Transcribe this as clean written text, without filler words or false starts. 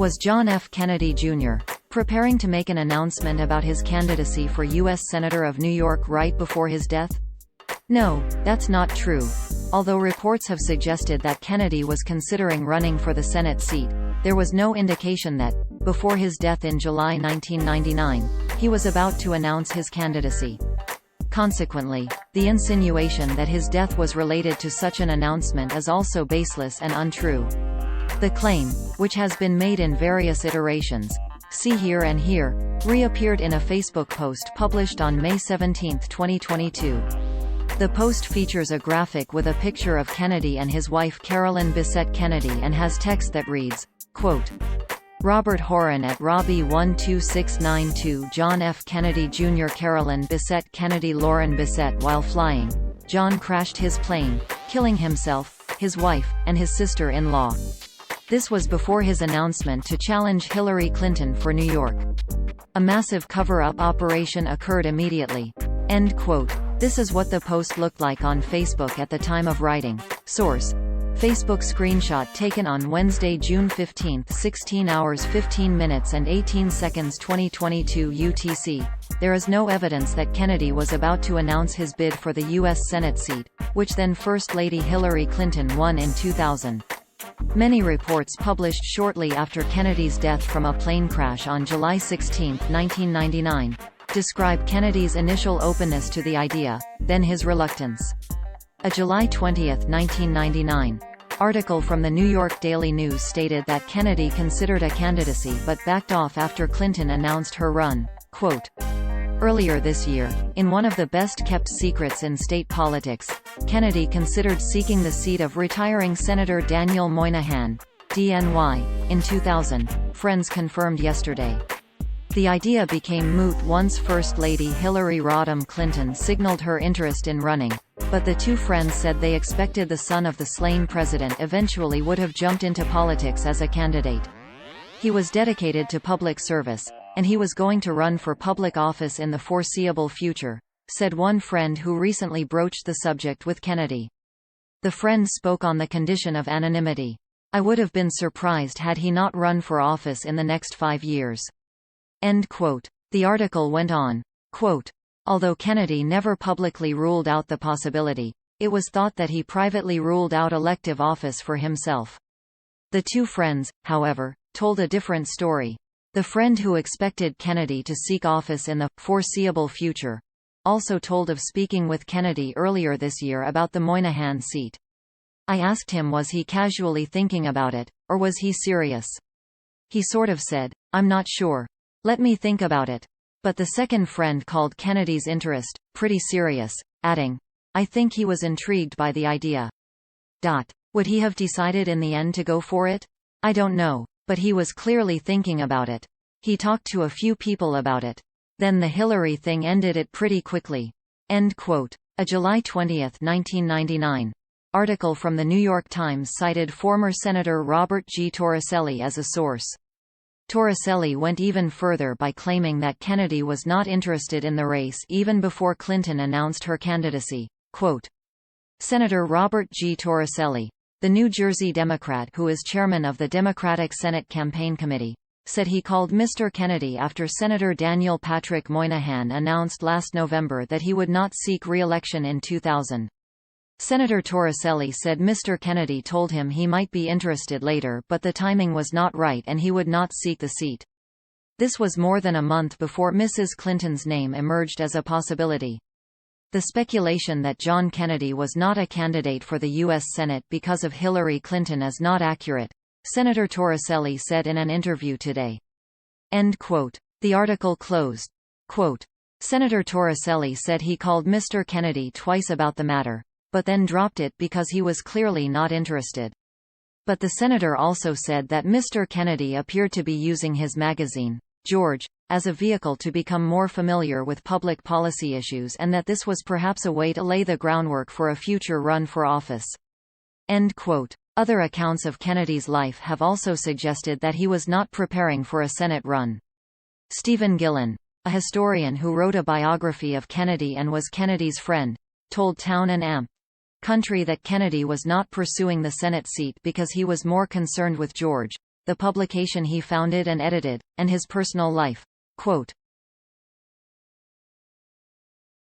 Was John F. Kennedy, Jr. preparing to make an announcement about his candidacy for U.S. Senator of New York right before his death? No, that's not true. Although reports have suggested that Kennedy was considering running for the Senate seat, there was no indication that, before his death in July 1999, he was about to announce his candidacy. Consequently, the insinuation that his death was related to such an announcement is also baseless and untrue. The claim, which has been made in various iterations, see here and here, reappeared in a Facebook post published on May 17, 2022. The post features a graphic with a picture of Kennedy and his wife Carolyn Bessette Kennedy and has text that reads, quote, Robert Horan at Robbie 12692 John F. Kennedy Jr. Carolyn Bessette Kennedy Lauren Bessette While flying, John crashed his plane, killing himself, his wife, and his sister-in-law. This was before his announcement to challenge Hillary Clinton for New York. A massive cover-up operation occurred immediately. End quote. This is what the post looked like on Facebook at the time of writing. Source: Facebook screenshot taken on Wednesday, June 15, 16 hours 15 minutes and 18 seconds 2022 UTC. There is no evidence that Kennedy was about to announce his bid for the U.S. Senate seat, which then First Lady Hillary Clinton won in 2000. Many reports published shortly after Kennedy's death from a plane crash on July 16, 1999, describe Kennedy's initial openness to the idea, then his reluctance. A July 20, 1999, article from the New York Daily News stated that Kennedy considered a candidacy but backed off after Clinton announced her run. Quote, earlier this year, in one of the best-kept secrets in state politics, Kennedy considered seeking the seat of retiring Senator Daniel Moynihan, DNY, in 2000, friends confirmed yesterday. The idea became moot once First Lady Hillary Rodham Clinton signaled her interest in running, but the two friends said they expected the son of the slain president eventually would have jumped into politics as a candidate. He was dedicated to public service, and he was going to run for public office in the foreseeable future, said one friend who recently broached the subject with Kennedy. The friend spoke on the condition of anonymity. I would have been surprised had he not run for office in the next 5 years. End quote. The article went on, quote, although Kennedy never publicly ruled out the possibility, it was thought that he privately ruled out elective office for himself. The two friends, however, told a different story. The friend who expected Kennedy to seek office in the foreseeable future also told of speaking with Kennedy earlier this year about the Moynihan seat. I asked him was he casually thinking about it, or was he serious. He sort of said, I'm not sure. Let me think about it. But the second friend called Kennedy's interest pretty serious, adding, I think he was intrigued by the idea. Would he have decided in the end to go for it? I don't know, but he was clearly thinking about it. He talked to a few people about it. Then the Hillary thing ended it pretty quickly. End quote. A July 20, 1999, article from the New York Times cited former Senator Robert G. Torricelli as a source. Torricelli went even further by claiming that Kennedy was not interested in the race even before Clinton announced her candidacy. Quote, Senator Robert G. Torricelli, the New Jersey Democrat who is chairman of the Democratic Senate Campaign Committee, said he called Mr. Kennedy after Senator Daniel Patrick Moynihan announced last November that he would not seek re-election in 2000. Senator Torricelli said Mr. Kennedy told him he might be interested later but the timing was not right and he would not seek the seat. This was more than a month before Mrs. Clinton's name emerged as a possibility. The speculation that John Kennedy was not a candidate for the U.S. Senate because of Hillary Clinton is not accurate, Senator Torricelli said in an interview today. End quote. The article closed. Quote, Senator Torricelli said he called Mr. Kennedy twice about the matter, but then dropped it because he was clearly not interested. But the senator also said that Mr. Kennedy appeared to be using his magazine, George, as a vehicle to become more familiar with public policy issues and that this was perhaps a way to lay the groundwork for a future run for office. End quote. Other accounts of Kennedy's life have also suggested that he was not preparing for a Senate run. Stephen Gillen, a historian who wrote a biography of Kennedy and was Kennedy's friend, told Town and Amp Country that Kennedy was not pursuing the Senate seat because he was more concerned with George, the publication he founded and edited, and his personal life. Quote,